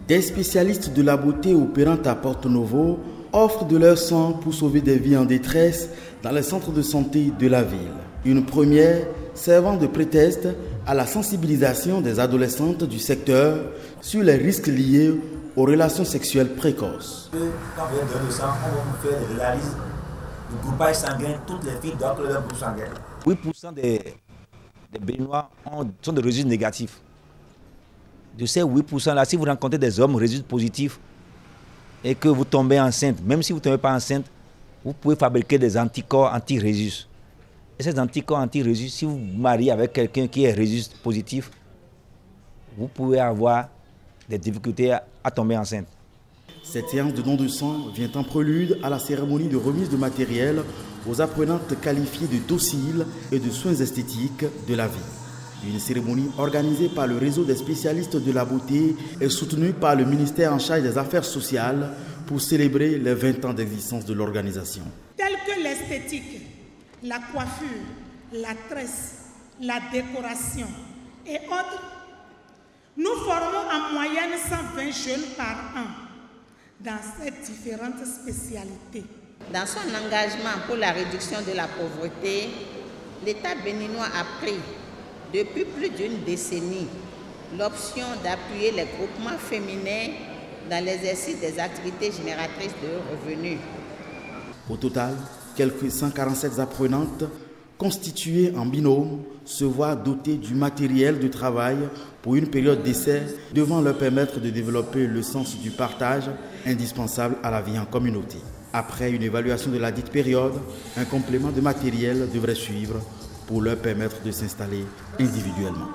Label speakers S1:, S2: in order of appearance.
S1: Des spécialistes de la beauté opérant à Porto Novo offrent de leur sang pour sauver des vies en détresse dans les centres de santé de la ville. Une première servant de prétexte à la sensibilisation des adolescentes du secteur sur les risques liés aux relations sexuelles précoces.
S2: Quand vous avez donné le sang, on va vous faire des analyses de groupage sanguin. Toutes les filles doivent leur groupe sanguin.
S3: 8% des Béninois sont de résultats négatifs. De ces 8%-là, si vous rencontrez des hommes résultats positifs et que vous tombez enceinte, même si vous ne tombez pas enceinte, vous pouvez fabriquer des anticorps anti-résus. Et ces anticorps anti-résus, si vous vous mariez avec quelqu'un qui est résus positif, vous pouvez avoir des difficultés à tomber enceinte.
S1: Cette séance de don de sang vient en prélude à la cérémonie de remise de matériel aux apprenantes qualifiées de dociles et de soins esthétiques de la ville. Une cérémonie organisée par le réseau des spécialistes de la beauté et soutenue par le ministère en charge des Affaires sociales pour célébrer les 20 ans d'existence de l'organisation.
S4: Telles que l'esthétique, la coiffure, la tresse, la décoration et autres, nous formons en moyenne 120 jeunes par an dans ces différentes spécialités.
S5: Dans son engagement pour la réduction de la pauvreté, l'État béninois a pris depuis plus d'une décennie l'option d'appuyer les groupements féminins dans l'exercice des activités génératrices de revenus.
S1: Au total, quelques 147 apprenantes constituées en binôme se voient dotées du matériel de travail pour une période d'essai devant leur permettre de développer le sens du partage indispensable à la vie en communauté. Après une évaluation de la dite période, un complément de matériel devrait suivre pour leur permettre de s'installer individuellement.